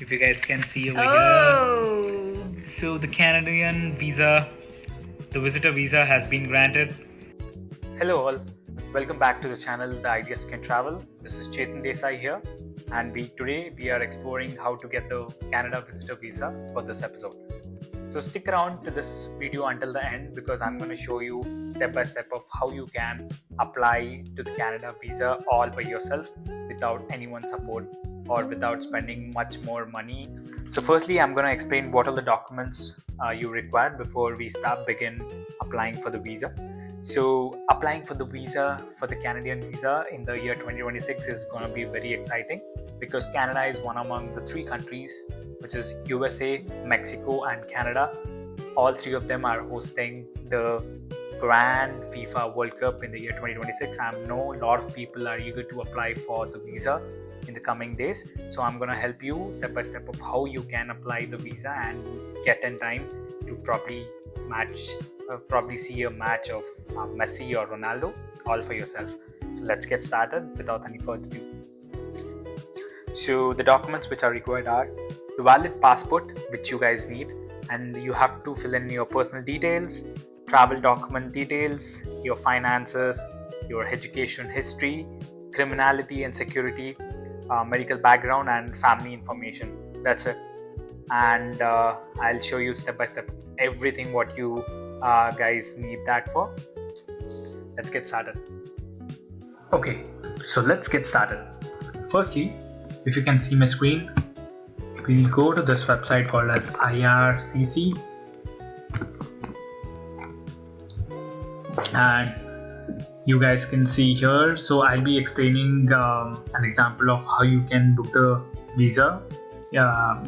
if you guys can see over Oh. here. So the Canadian visa, the visitor visa has been granted. Hello all, welcome back to the channel The Ideas Can Travel. This is Chetan Desai here, and today we are exploring how to get the Canada visitor visa for this episode. So stick around to this video until the end, because I'm going to show you step by step of how you can apply to the Canada visa all by yourself without anyone's support or without spending much more money. So firstly, I'm going to explain what are the documents you require before we begin applying for the visa. So applying for the visa, for the Canadian visa in the year 2026 is going to be very exciting, because Canada is one among the three countries, which is USA, Mexico and Canada. All three of them are hosting the grand FIFA World Cup in the year 2026. I know a lot of people are eager to apply for the visa in the coming days. So I'm going to help you step by step of how you can apply the visa and get in time to probably see a match of Messi or Ronaldo all for yourself. So let's get started without any further ado. So the documents which are required are the valid passport, which you guys need, and you have to fill in your personal details, travel document details, your finances, your education history, criminality and security, medical background and family information. That's it. And I'll show you step by step everything what you guys need that for. Let's get started. Okay, so let's get started. Firstly, if you can see my screen, we'll go to this website called as IRCC, and you guys can see here. So I'll be explaining an example of how you can book the visa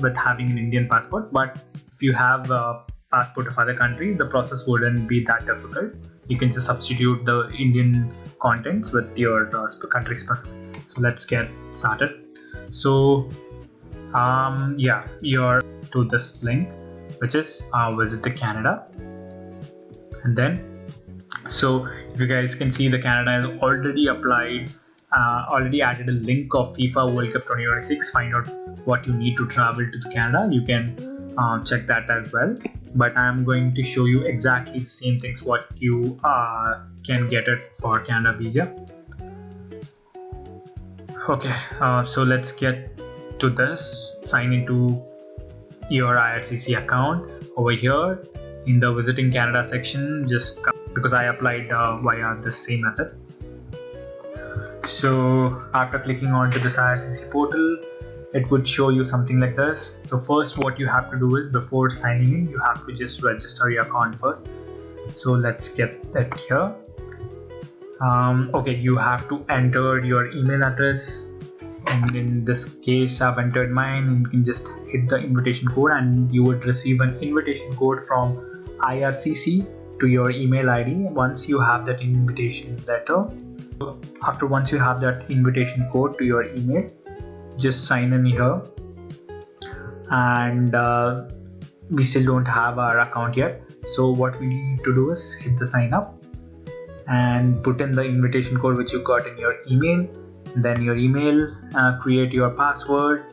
with having an Indian passport. But if you have a passport of other country, the process wouldn't be that difficult. You can just substitute the Indian contents with your country specific. So let's get started. So you're to this link, which is visit to Canada, and then so if you guys can see, the Canada has already applied, already added a link of FIFA World Cup 2026. Find out what you need to travel to Canada. You can check that as well, but I'm going to show you exactly the same things what you can get it for Canada visa. Okay, so let's get to this. Sign into your IRCC account over here in the visiting Canada section. Just because I applied via the same method. So after clicking onto this IRCC portal, it would show you something like this. So first, what you have to do is, before signing in, you have to just register your account first. So let's get that here. Okay, you have to enter your email address, and in this case I've entered mine. You can just hit the invitation code, and you would receive an invitation code from IRCC to your email ID. Once you have that invitation letter, once you have that invitation code to your email, just sign in here. And we still don't have our account yet, so what we need to do is hit the sign up and put in the invitation code which you got in your email. Then your email, create your password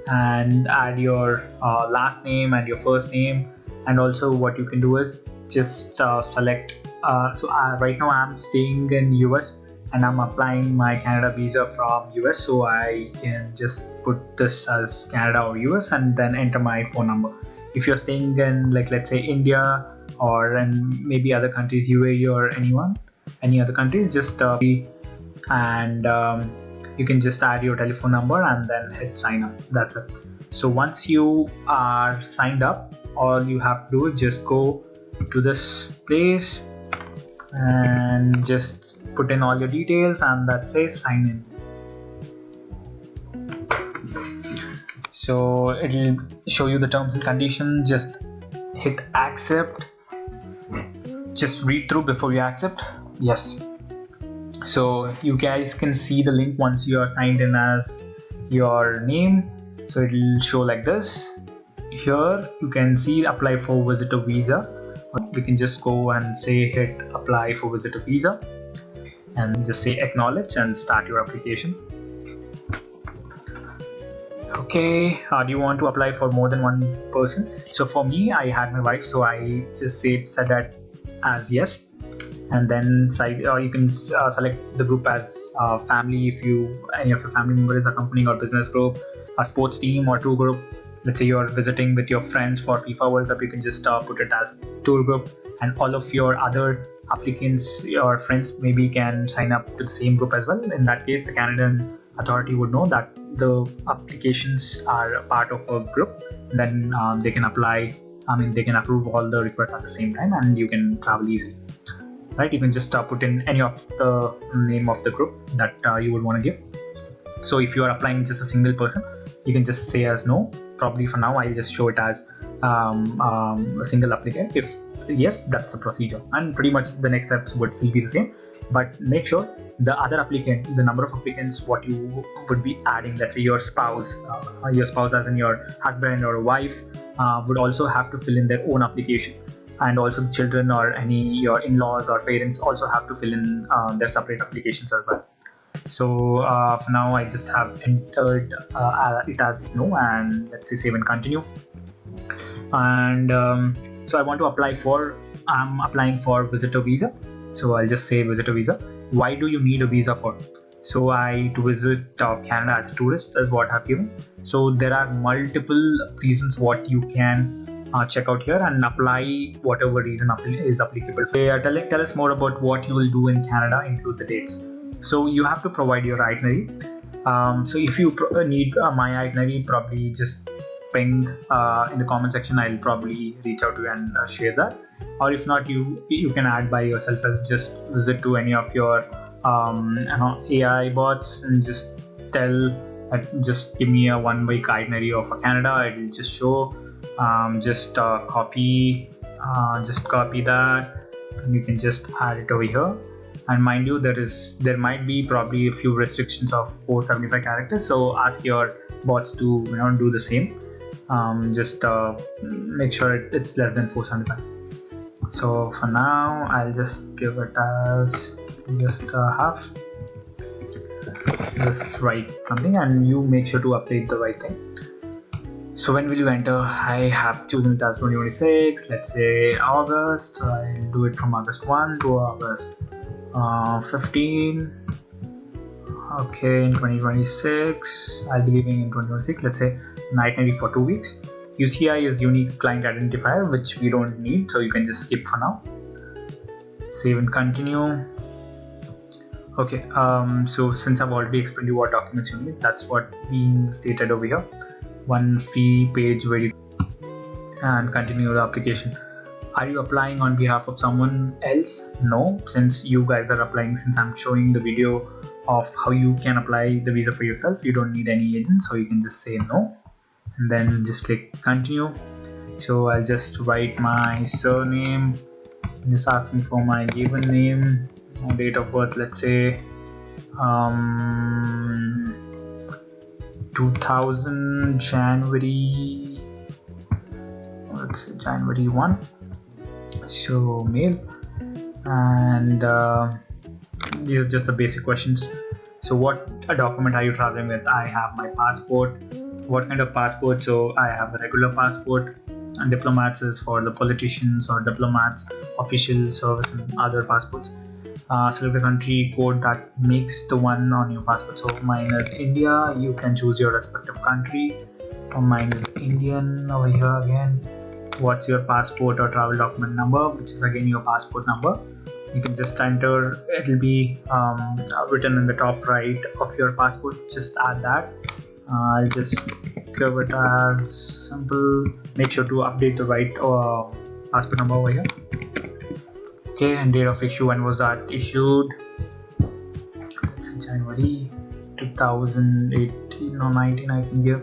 and add your last name and your first name. And also what you can do is just select right now I'm staying in US and I'm applying my Canada visa from US, so I can just put this as Canada or US and then enter my phone number. If you're staying in, like, let's say India or in maybe other countries, UAE or any other country, just and you can just add your telephone number and then hit sign up. That's it. So once you are signed up, all you have to do is just go to this place and just put in all your details, and that says sign in. So it'll show you the terms and conditions. Just hit accept. Just read through before you accept. Yes. So you guys can see the link once you are signed in as your name. So it'll show like this. Here you can see apply for visitor visa. We can just go and say hit apply for visitor visa and just say acknowledge and start your application. Okay, do you want to apply for more than one person? So for me, I had my wife, so I just set that as yes, and then you can select the group as family if any of your family member is accompanying, or business group, a sports team, or tour group. Let's say you're visiting with your friends for FIFA World Cup, you can just put it as tour group, and all of your other applicants, your friends maybe can sign up to the same group as well. In that case, the Canadian authority would know that the applications are a part of a group. Then they can apply. They can approve all the requests at the same time, and you can travel easily. Right? You can just put in any of the name of the group that you would want to give. So if you are applying just a single person, you can just say as no. Probably for now, I'll just show it as a single applicant. If yes, that's the procedure, and pretty much the next steps would still be the same. But make sure the other applicant, the number of applicants, what you would be adding, let's say your spouse as in your husband or wife, would also have to fill in their own application, and also the children or your in-laws or parents also have to fill in their separate applications as well. So for now, I just have entered it as no, and let's say save and continue. And so I want to I'm applying for visitor visa. So I'll just say visitor visa. Why do you need a visa for? So to visit Canada as a tourist is what I've given. So there are multiple reasons what you can check out here and apply whatever reason is applicable. Tell us more about what you will do in Canada, include the dates. So you have to provide your itinerary. So if you need my itinerary, probably just ping in the comment section. I'll probably reach out to you and share that. Or if not, you can add by yourself as just visit to any of your AI bots and just just give me a 1 week itinerary of Canada. It will just show. Just copy that, and you can just add it over here. And mind you, there might be probably a few restrictions of 475 characters. So ask your bots to do the same. Just make sure it's less than 475. So for now, I'll just give it as just half. Just write something, and you make sure to update the right thing. So when will you enter? I have chosen it as 2026. Let's say August. I'll do it from August 1 to August 15. Okay, in 2026. I'll be leaving in 2026. Let's say an itinerary for 2 weeks. UCI is unique client identifier, which we don't need, so you can just skip for now. Save and continue. Okay, so since I've already explained you what documents you need, that's what being stated over here. One fee page ready, and continue the application. Are you applying on behalf of someone else? No, since you guys are applying, since I'm showing the video of how you can apply the visa for yourself, you don't need any agent, so you can just say no, and then just click continue. So I'll just write my surname, just ask me for my given name, date of birth, let's say 2000 January, let's say January 1. So male, and these are just the basic questions. So what a document are you traveling with? I have my passport. What kind of passport? So I have a regular passport, and diplomats is for the politicians or diplomats, official service, and other passports. Select the country code that makes the one on your passport. So mine is India. You can choose your respective country. Mine is Indian over here again. What's your passport or travel document number, which is again your passport number. You can just enter, it will be written in the top right of your passport. Just add that. I'll just give it as simple. Make sure to update the right passport number over here. Okay, and date of issue, when was that issued? It's January 2018 or 19, I can give.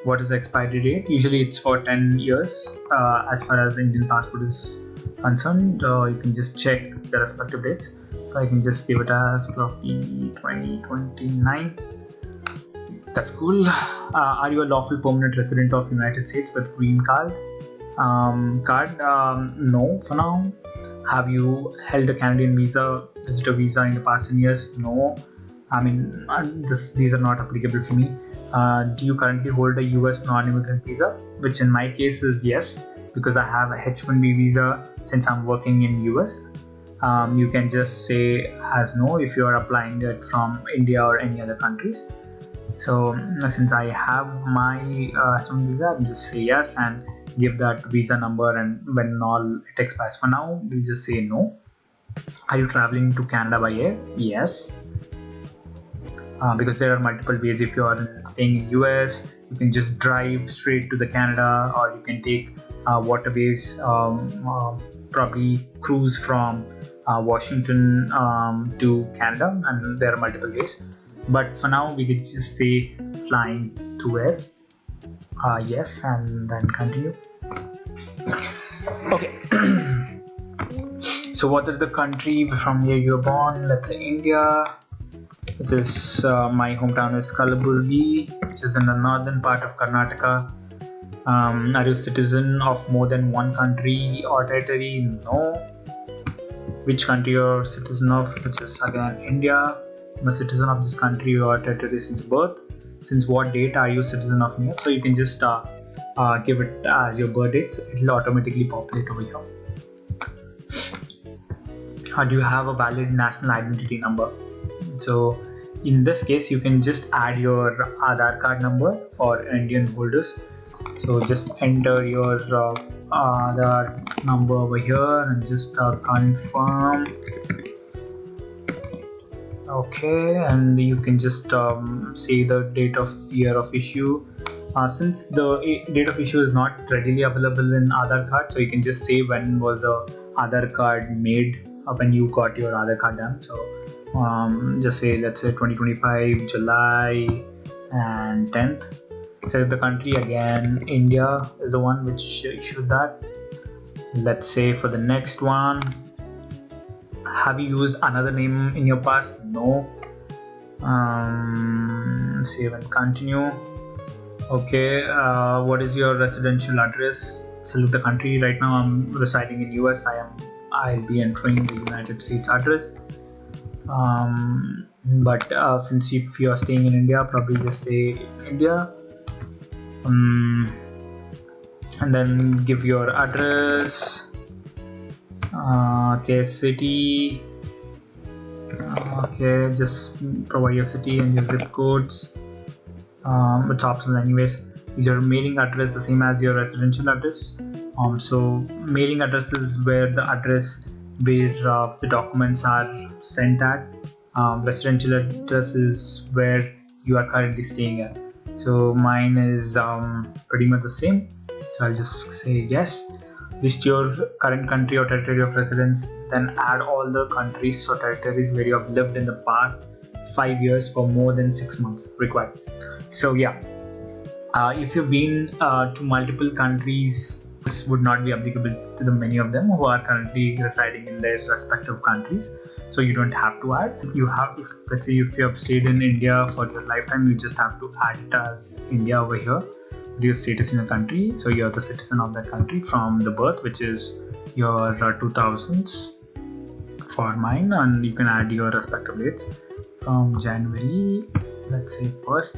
What is the expiry date? Usually it's for 10 years as far as the Indian passport is concerned. You can just check the respective dates. So I can just give it as probably 2029. That's cool. Are you a lawful permanent resident of United States with green card? No, for now. Have you held a Canadian visa, visitor visa in the past 10 years? No. I mean, these are not applicable for me. Do you currently hold a US non-immigrant visa? Which in my case is yes, because I have a H-1B visa since I'm working in US. You can just say as no if you are applying it from India or any other countries. So since I have my H-1B visa, I'll just say yes and give that visa number, and when all it expires. For now, we'll just say no. Are you traveling to Canada by air? Yes. Because there are multiple ways. If you are staying in US, you can just drive straight to the Canada, or you can take waterways, probably cruise from Washington to Canada, and there are multiple ways. But for now, we could just say flying to air. Yes, and then continue. Okay. So what is the country from where you're born? Let's say India. Which is my hometown is Kalaburgi, which is in the northern part of Karnataka. Are you a citizen of more than one country or territory? No. Which country you're a citizen of? Which is again India. I'm a citizen of this country or territory since birth. Since what date are you a citizen of India? So you can just give it as your birth dates. It will automatically populate over here. Do you have a valid national identity number? So in this case, you can just add your Aadhaar card number for Indian holders. So just enter your Aadhaar number over here and just confirm. Okay, and you can just say the date of year of issue. Since the date of issue is not readily available in Aadhaar card, so you can just say when was the Aadhaar card made, when you got your Aadhaar card done. So just say, let's say 2025 July and 10th. Select the country again. India is the one which issued that. Let's say for the next one, have you used another name in your past? No. Save and continue. Okay, what is your residential address? Select the country. Right now I'm residing in US. I'll be entering the United States address. But since if you are staying in India, probably just say India, and then give your address. Okay, city. Okay, just provide your city and your zip codes. It's optional anyways. Is your mailing address the same as your residential address? So mailing address is where the address where the documents are sent at. Residential address is where you are currently staying at. So mine is pretty much the same. So I'll just say yes. List your current country or territory of residence, then add all the countries or territories where you have lived in the past 5 years for more than 6 months required. So yeah, if you've been to multiple countries, this would not be applicable to the many of them who are currently residing in their respective countries. So you don't have to add. You have, if let's say if you have stayed in India for your lifetime, you just have to add it as India over here. Your status in your country, so you're the citizen of that country from the birth, which is your 2000s for mine, and you can add your respective dates from January, let's say 1st.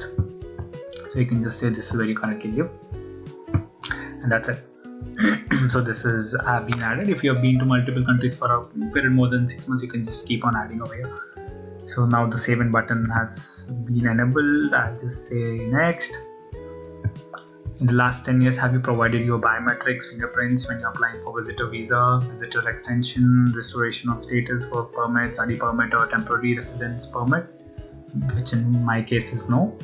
So you can just say this is where you currently live, and that's it. So this is been added. If you have been to multiple countries for a period more than 6 months, you can just keep on adding over here. So now the save in button has been enabled. I'll just say next. In the last 10 years, have you provided your biometrics, fingerprints when you're applying for visitor visa, visitor extension, restoration of status for permit, study permit or temporary residence permit, which in my case is no.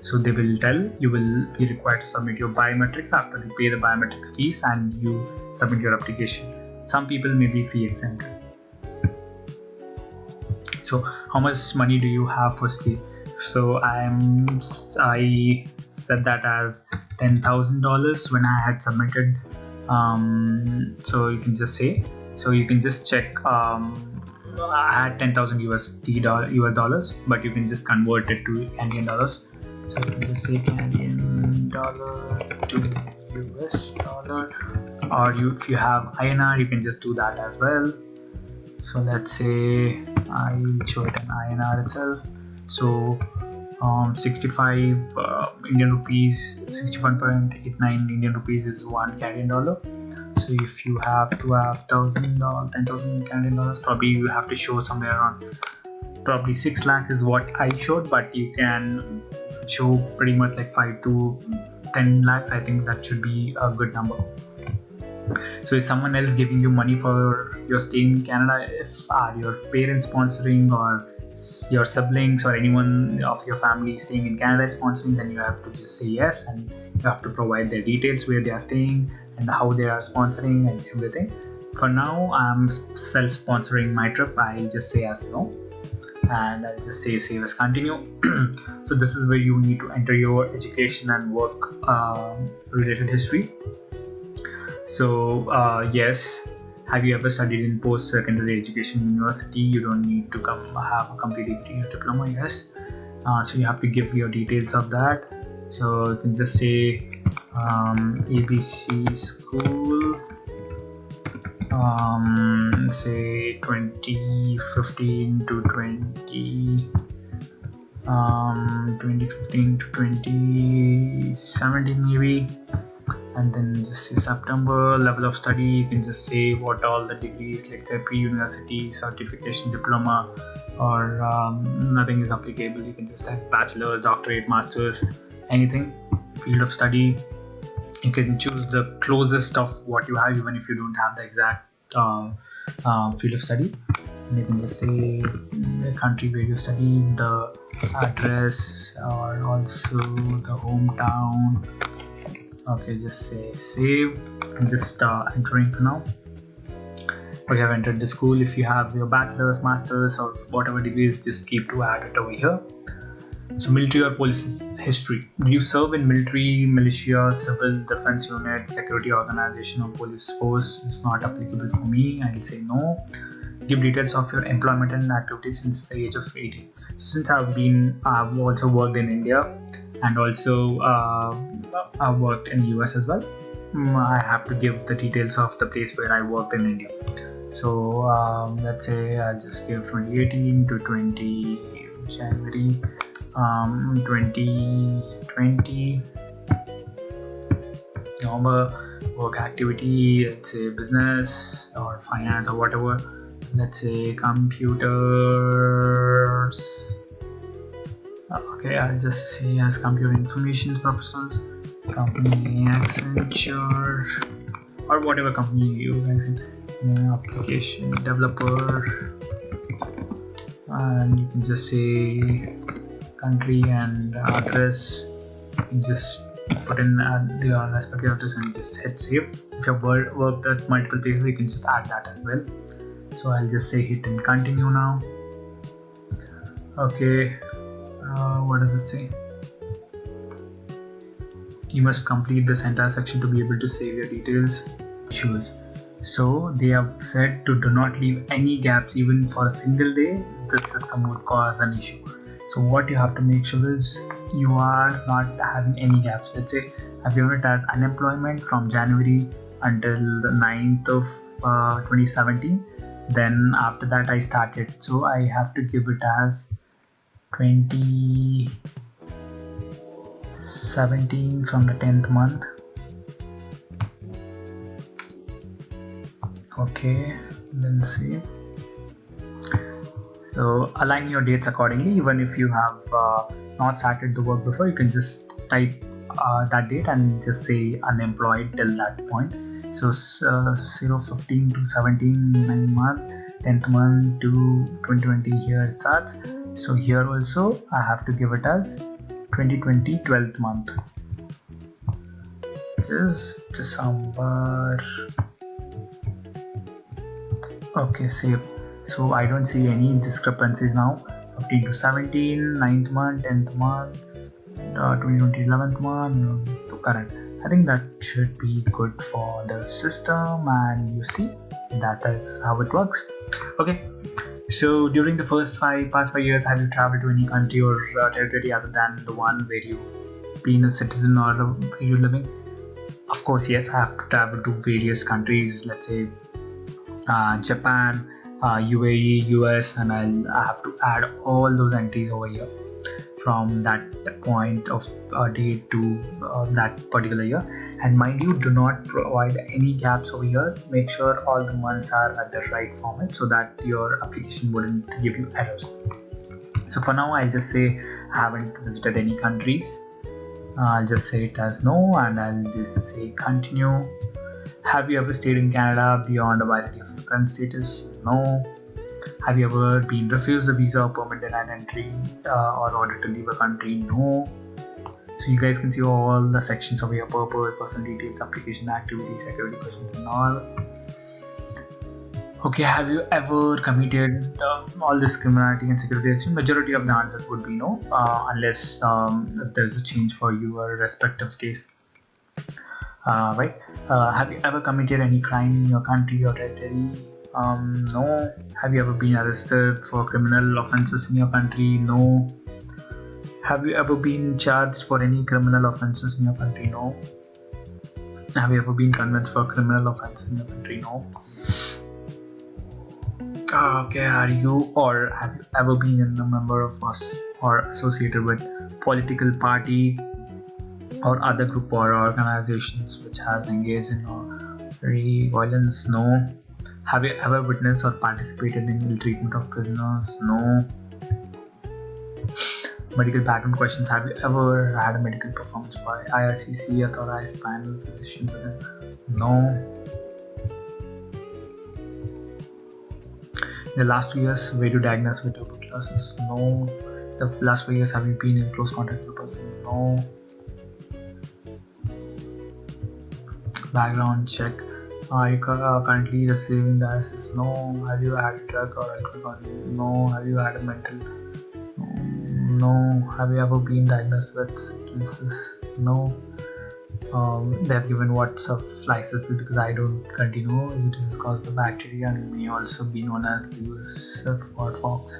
So they will tell you will be required to submit your biometrics after you pay the biometric fees and you submit your application. Some people may be fee exempt. So how much money do you have for stay? So I set that as $10,000 when I had submitted. So you can just say, so you can just check. I had 10,000 US dollars, but you can just convert it to Canadian dollars. So you can just say Canadian dollar to US dollar, or if you have INR, you can just do that as well. So let's say I show it in INR itself. So 65 Indian rupees, 61.89 Indian rupees is one Canadian dollar. So if you have to have $10,000 Canadian dollars, probably you have to show somewhere around probably 6 lakh is what I showed, but you can show pretty much like 5 to 10 lakhs. I think that should be a good number. So is someone else giving you money for your stay in Canada? If are your parents sponsoring, or your siblings or anyone of your family staying in Canada is sponsoring, then you have to just say yes, and you have to provide their details, where they are staying and how they are sponsoring and everything. For now, I'm self-sponsoring my trip. I'll just say as no, and I'll just say save as continue. So this is where you need to enter your education and work related history. So yes, have you ever studied in post-secondary education university? You don't need to have a complete degree or diploma. Yes, so you have to give your details of that. So you can just say ABC school, say 2015 to 2015 to 2017 maybe, and then just say September. Level of study, you can just say what all the degrees, like say pre-university, certification, diploma, or nothing is applicable. You can just have bachelor's, doctorate, master's, anything. Field of study, you can choose the closest of what you have, even if you don't have the exact field of study. And you can just say the country where you study, the address, or also the hometown. Okay, just say save and just entering for now. But you have entered the school. If you have your bachelor's, master's, or whatever degrees, just keep to add it over here. So military or police history. Do you serve in military, militia, civil defense unit, security organization, or police force? It's not applicable for me. I'll say no. Give details of your employment and activities since the age of 18. So since I've also worked in India, and also I've worked in US as well, I have to give the details of the place where I worked in India. So let's say I'll just give 2018 to 20 January 2020 November. Work activity, let's say business or finance or whatever. Let's say computers. Okay, I'll just say as computer information professionals, company Accenture, or whatever company you guys in, application developer, and you can just say country and address. You can just put in the respective address and just hit save. If you've worked at multiple places, you can just add that as well. So I'll just say hit and continue now. Okay, what does it say? You must complete this entire section to be able to save your details. Choose. So they have said to do not leave any gaps even for a single day. The system would cause an issue. So what you have to make sure is you are not having any gaps. Let's say I've given it as unemployment from January until the 9th of 2017. Then after that I started. So I have to give it as 2017 from the 10th month. Okay, then save. So align your dates accordingly. Even if you have not started the work before, you can just type that date and just say unemployed till that point. So 015 to 17 9 month, 10th month to 2020, here it starts. So here also I have to give it as 2020 12th month. Just December. Okay, save. So I don't see any discrepancies now. 15 to 17, 9th month, 10th month, 2020 11th month to current. I think that should be good for the system, and you see that is how it works. Okay, so during the past 5 years, have you traveled to any country or territory other than the one where you've been a citizen or where you're living? Of course, yes, I have to travel to various countries. Let's say Japan, UAE, US, and I have to add all those entries over here. from that point of date to that particular year. And mind you, do not provide any gaps over here. Make sure all the months are at the right format so that your application wouldn't give you errors. So for now, I'll just say I haven't visited any countries. I'll just say it as no, and I'll just say continue. Have you ever stayed in Canada beyond the validity of your current status? No. Have you ever been refused a visa or permit denied entry or ordered to leave a country? No. So you guys can see all the sections over here: purpose, personal details, application activity, security questions, and all. Okay, have you ever committed all this criminality and security action? Majority of the answers would be no, unless there's a change for your respective case. Right? Have you ever committed any crime in your country or territory? No. Have you ever been arrested for criminal offenses in your country? No. Have you ever been charged for any criminal offenses in your country? No. Have you ever been convicted for criminal offenses in your country? No. Okay, are you or have you ever been a member of us or associated with political party or other group or organizations which has engaged in violence? No. Have you ever witnessed or participated in ill treatment of prisoners? No. Medical background questions: have you ever had a medical performance by IRCC authorized panel physician? No. In the last 2 years, were you diagnosed with tuberculosis? No. The last 5 years, have you been in close contact with a person? No. Background check: are you currently receiving diagnosis? No. Have you had a drug or alcohol? No. Have you had a mental? No. Have you ever been diagnosed with sicknesses? No. They have given what suffices because I don't continue. It is caused by bacteria and may also be known as Lewis or Fox.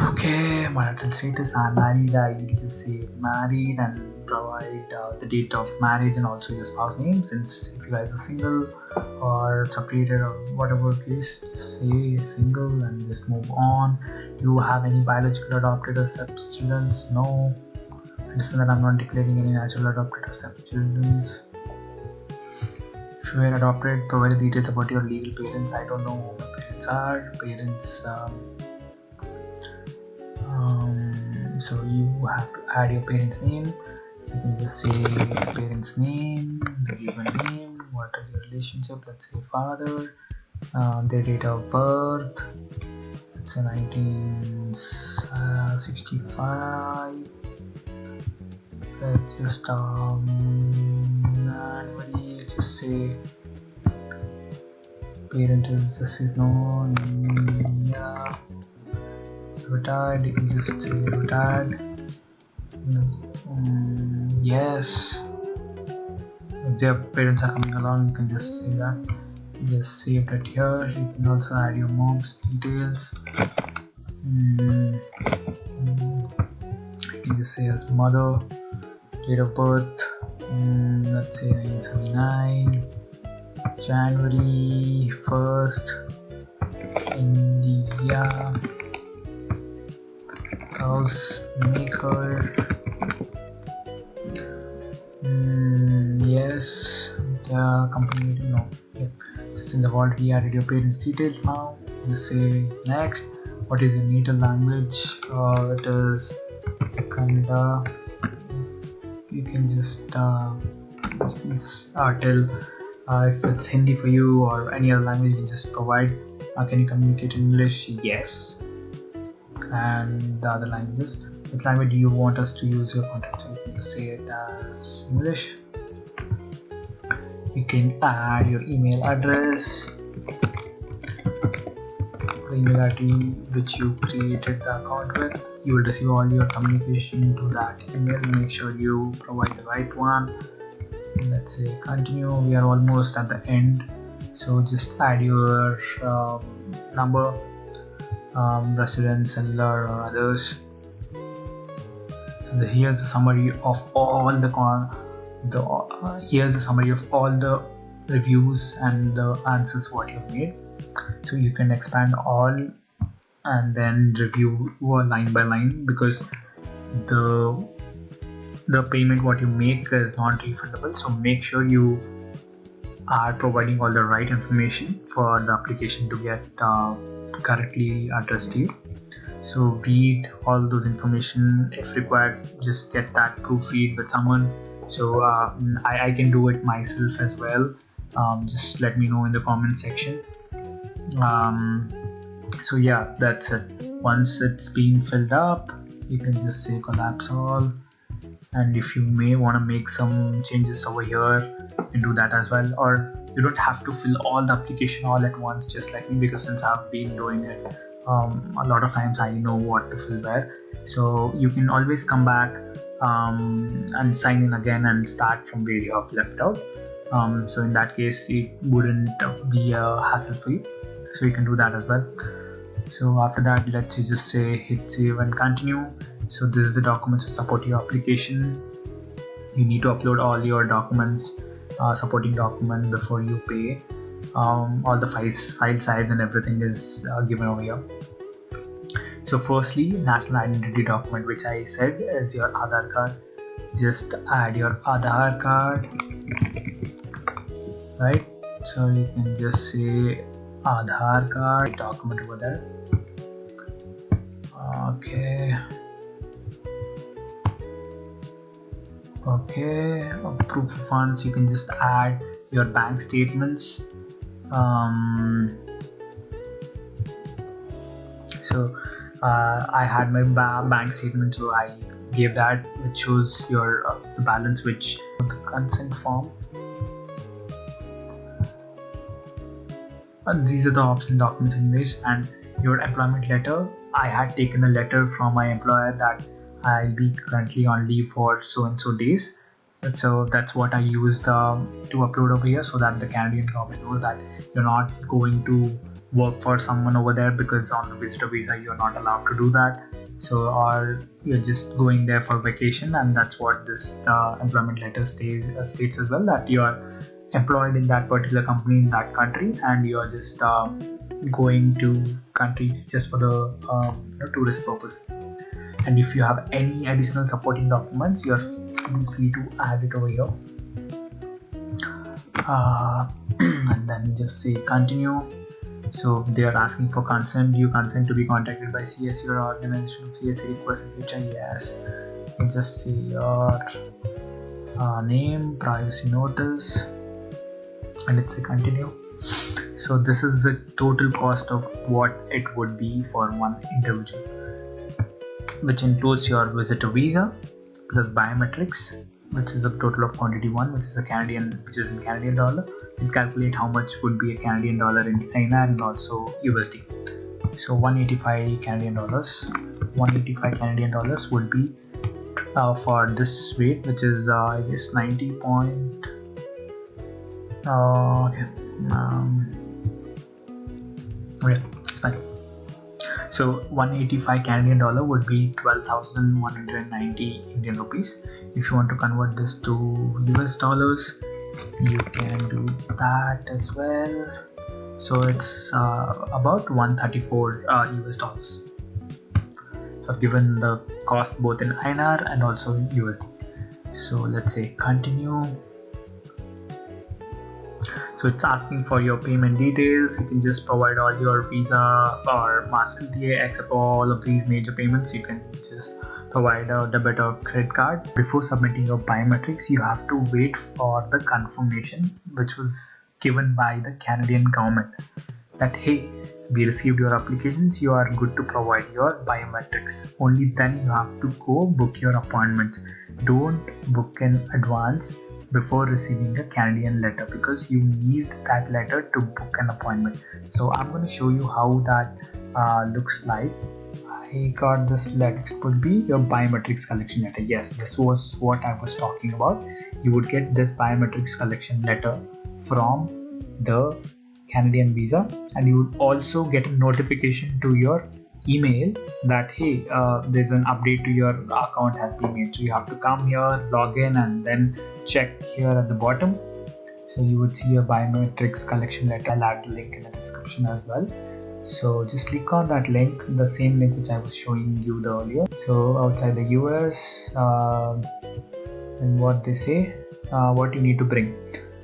Okay, marital status: I'm married. I just say married and provide the date of marriage and also your spouse name. Since if you guys are single or separated or whatever, please just say single and just move on. Do you have any biological adopted or step-children? No. Understand that I'm not declaring any natural adopted or step-children. If you were adopted, provide the details about your legal parents. I don't know who my parents are. So you have to add your parents' name. You can just say parents' name, the given name, what is your relationship, let's say father, their date of birth, let's say 1965. Let's just anybody, just say parent is known. Yeah. So retired, you can just say retired. Yes. If their parents are coming along, you can just say that. Just save that here. You can also add your mom's details. You can just say as mother, date of birth, let's say 1979, January 1st, India, house maker. Yes, the company, no. Okay. So since I've already added your parents' details now, just say next. What is your native language? It is Kannada. You can just tell if it's Hindi for you or any other language. You can just provide. Can you communicate in English? Yes. And the other languages. Which language do you want us to use your contact? So you can just say it as English. You can add your email address, the email ID which you created the account with. You will receive all your communication to that email. Make sure you provide the right one. Let's say continue. We are almost at the end, so just add your number, residence, cellular, or others. And here's a summary of all here's a summary of all the reviews and the answers what you've made. So you can expand all and then review line by line, because the payment what you make is not refundable. So make sure you are providing all the right information for the application to get correctly addressed to you. So read all those information. If required, just get that proofread with someone. So I can do it myself as well. Just let me know in the comment section. So yeah, that's it. Once it's been filled up, you can just say collapse all, and if you may want to make some changes over here, you can do that as well. Or you don't have to fill all the application all at once, just like me, because since I've been doing it a lot of times, I know what to fill where. So you can always come back and sign in again and start from where you have left out. So in that case, it wouldn't be a hassle for you. So you can do that as well. So after that, let's just say hit save and continue. So this is the documents to support your application. You need to upload all your documents, supporting documents, before you pay. All the file size and everything is given over here. So firstly, national identity document, which I said is your Aadhaar card. Just add your Aadhaar card, right? So you can just say Aadhaar card document over there. Okay, proof of funds, you can just add your bank statements. So I had my bank statement, so I gave that, which shows your the balance, which the consent form. And these are the optional documents anyways. And your employment letter, I had taken a letter from my employer that I'll be currently on leave for so and so days. So that's what I used to upload over here, so that the Canadian government knows that you're not going to work for someone over there, because on the visitor visa you're not allowed to do that. So, or you're just going there for vacation, and that's what this employment letter states as well, that you are employed in that particular company in that country, and you are just going to country just for the tourist purpose. And if you have any additional supporting documents, you're free to add it over here. And then just say continue. So they are asking for consent. You consent to be contacted by CSC or organization of CSC request in future? Yes. You just say your name, privacy notice, and let's say continue. So this is the total cost of what it would be for one individual, which includes your visitor visa plus biometrics, which is a total of quantity 1, which is in Canadian dollar. Please calculate how much would be a Canadian dollar in INR and also USD. So 185 Canadian dollars. 185 Canadian dollars would be for this weight, which is I guess 90 point. Okay. Fine. So 185 Canadian dollar would be 12,190 Indian rupees. If you want to convert this to US dollars, you can do that as well. So it's about 134 US dollars. So I've given the cost both in INR and also in USD. So let's say continue. So it's asking for your payment details. You can just provide all your Visa or Mastercard, accept all of these major payments. You can just provide a debit or credit card. Before submitting your biometrics, you have to wait for the confirmation, which was given by the Canadian government, that hey, we received your applications, you are good to provide your biometrics. Only then you have to go book your appointments. Don't book in advance before receiving a Canadian letter, because you need that letter to book an appointment. So I'm going to show you how that looks like. I got this letter. It would be your biometrics collection letter. Yes, this was what I was talking about. You would get this biometrics collection letter from the Canadian visa, and you would also get a notification to your email that hey, there's an update to your account has been made. So you have to come here, log in, and then check here at the bottom. So you would see a biometrics collection letter. I'll add the link in the description as well. So just click on that link, the same link which I was showing you earlier. So outside the US, and what they say, what you need to bring.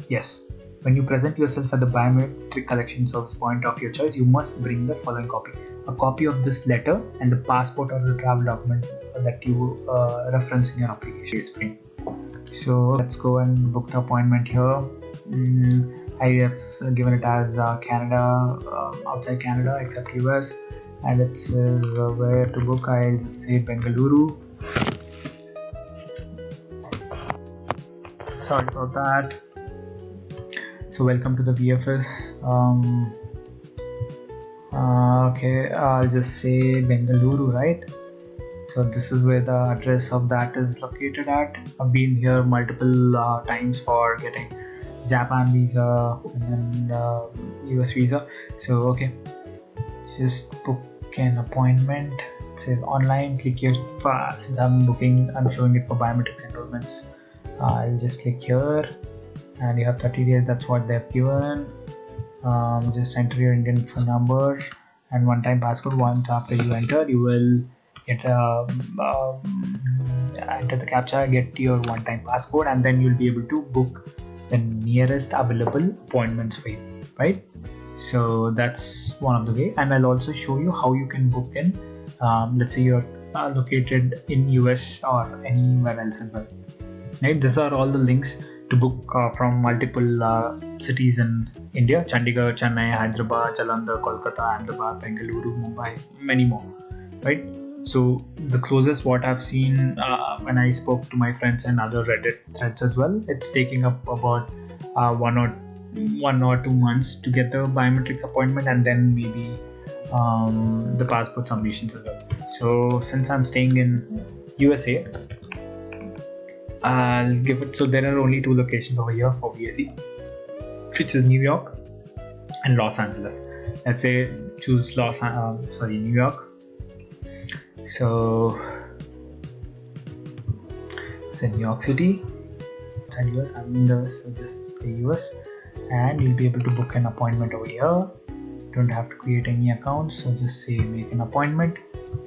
Yes, when you present yourself at the biometric collection service point of your choice, you must bring the following copy: a copy of this letter and the passport or the travel document that you reference in your application is free. So let's go and book the appointment here. I have given it as Canada, outside Canada except US, and it says where to book. I'll say Bengaluru. Sorry about that. So welcome to the VFS. Okay, I'll just say Bengaluru, right? So this is where the address of that is located at. I've been here multiple times for getting Japan visa and then US visa. So okay, just book an appointment. It says online. Click here. Since I'm showing it for biometric enrollments. I'll just click here, and you have 30 days. That's what they've given. Just enter your Indian phone number and one-time passcode. Once after you enter, you will get enter the captcha, get your one-time passcode, and then you'll be able to book the nearest available appointments for you, right? So that's one of the way, and I'll also show you how you can book in. Let's say you're located in US or anywhere else as well. Right? These are all the links to book from multiple cities in India: Chandigarh, Chennai, Hyderabad, Jalandhar, Kolkata, Ahmedabad, Bengaluru, Mumbai, many more, right? So the closest what I've seen when I spoke to my friends and other Reddit threads as well, it's taking up about 1 or 2 months to get the biometrics appointment, and then maybe the passport submissions as well. So since I'm staying in USA, I'll give it. So there are only 2 locations over here for VSE, which is New York and Los Angeles. Let's say choose New York. So say New York City, inside US. So just say US, and you'll be able to book an appointment over here. Don't have to create any accounts. So just say make an appointment.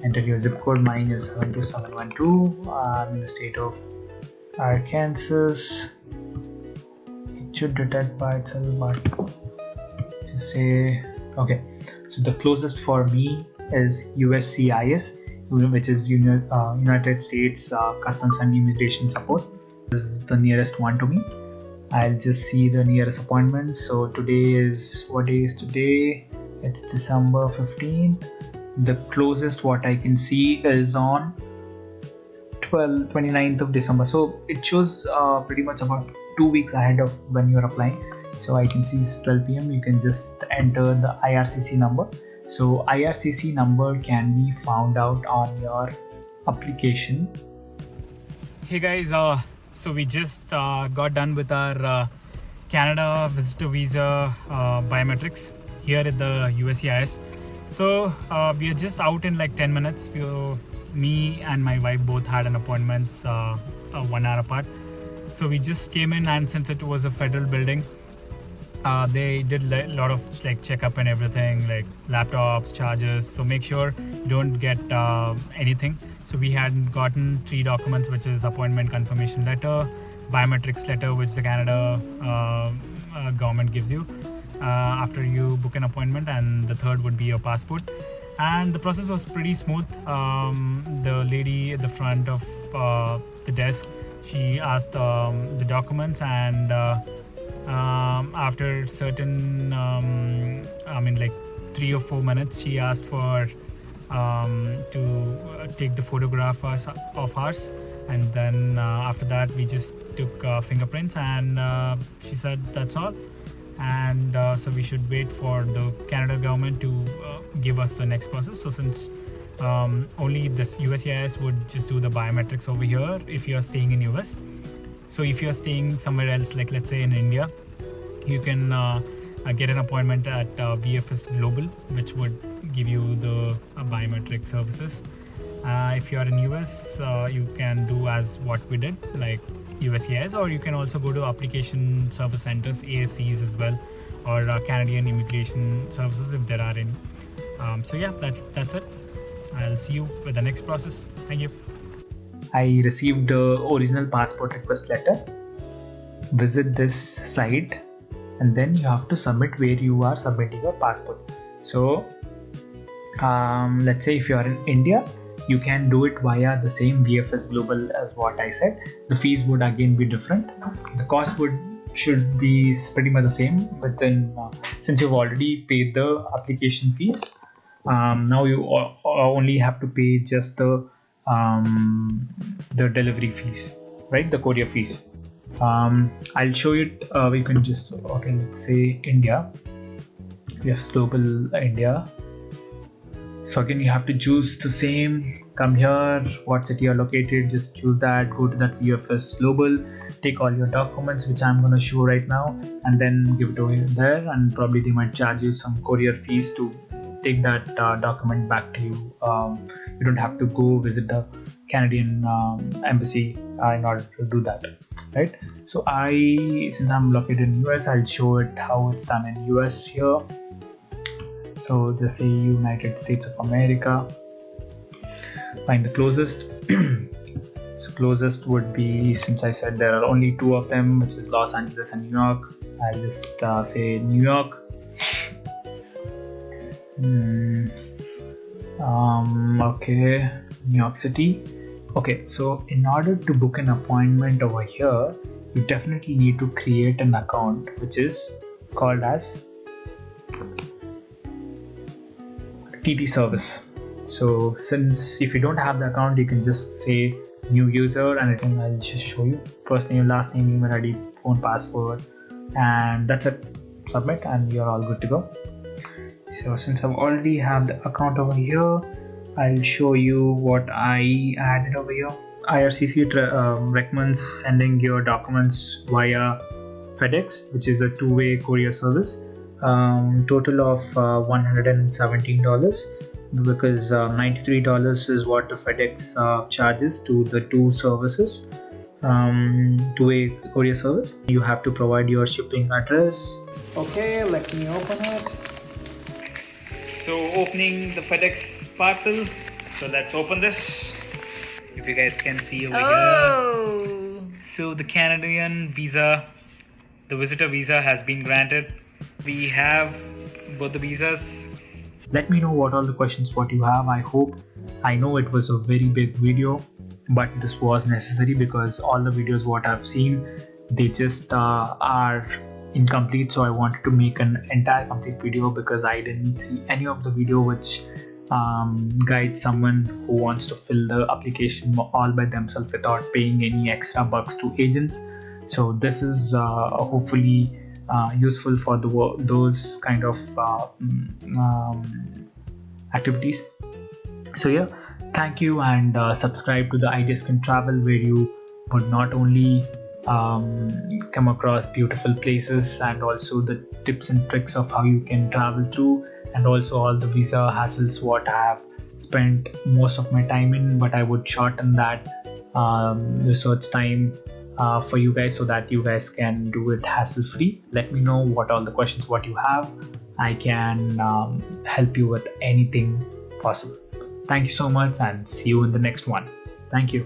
Enter your zip code. Mine is 72712. I'm in the state of Arkansas. It should detect by itself, but just say okay. So the closest for me is USCIS, which is United States Customs and Immigration Support. This is the nearest one to me. I'll just see the nearest appointment. So today is, what day is today? It's December 15th. The closest what I can see is on 29th of December. So it shows pretty much about 2 weeks ahead of when you're applying. So I can see it's 12 p.m. You can just enter the IRCC number. So IRCC number can be found out on your application. Hey guys, so we just got done with our Canada visitor visa biometrics here at the USCIS. So we are just out in like 10 minutes. Me and my wife both had an appointment 1 hour apart. So we just came in, and since it was a federal building, they did a lot of like checkup and everything, like laptops, chargers. So make sure you don't get anything. So we had gotten 3 documents, which is appointment confirmation letter, biometrics letter, which the Canada government gives you after you book an appointment, and the third would be your passport. And the process was pretty smooth. The lady at the front of the desk, she asked the documents, and after certain like 3 or 4 minutes, she asked for to take the photograph of ours, and then after that we just took fingerprints, and she said that's all. And so we should wait for the Canada government to give us the next process. So since only this USCIS would just do the biometrics over here if you're staying in US. So if you're staying somewhere else, like let's say in India, you can get an appointment at VFS Global, which would give you the biometric services. If you're in US, you can do as what we did, like USCIS, or you can also go to application service centers, ASCs as well, or Canadian Immigration Services if there are any. So yeah, that's it. I'll see you with the next process. Thank you. I received the original passport request letter. Visit this site and then you have to submit where you are submitting your passport. So let's say if you are in India, you can do it via the same VFS Global as what I said. The fees would again be different. The cost should be pretty much the same within since you've already paid the application fees. Now you only have to pay just the delivery fees, right? The courier fees. I'll show you. We can just let's say India. Yes, global India. So again, you have to choose the same. Come here. What city you're located? Just choose that. Go to that VFS Global. Take all your documents, which I'm going to show right now, and then give it over there. And probably they might charge you some courier fees to take that document back to you. You don't have to go visit the Canadian embassy in order to do that, right? So since I'm located in US, I'll show it how it's done in US here. So just say United States of America. Find the closest. So closest would be, since I said there are only two of them, which is Los Angeles and New York, I'll just say New York. Okay, New York City. Okay, so in order to book an appointment over here, you definitely need to create an account, which is called as TT service. So since if you don't have the account, you can just say new user, and I'll just show you first name, last name, email ID, phone, password, and that's it. Submit and you're all good to go. So since I've already have the account over here, I'll show you what I added over here. IRCC recommends sending your documents via FedEx, which is a two-way courier service. Total of $117, because $93 is what the FedEx charges to the two services, two-way courier service. You have to provide your shipping address. Okay, let me open it. So opening the FedEx parcel. So let's open this. If you guys can see over here. So the Canadian visa, the visitor visa has been granted. We have both the visas. Let me know what all the questions what you have. I know it was a very big video, but this was necessary because all the videos what I've seen, they just are incomplete. So I wanted to make an entire complete video because I didn't see any of the video which guides someone who wants to fill the application all by themselves without paying any extra bucks to agents. So this is hopefully useful for those kind of activities. So yeah, thank you, and subscribe to the Ideas Can Travel, where you would not only come across beautiful places and also the tips and tricks of how you can travel through, and also all the visa hassles what I have spent most of my time in, but I would shorten that research time for you guys so that you guys can do it hassle free. Let me know what all the questions what you have. I can help you with anything possible. Thank you so much, and see you in the next one. Thank you.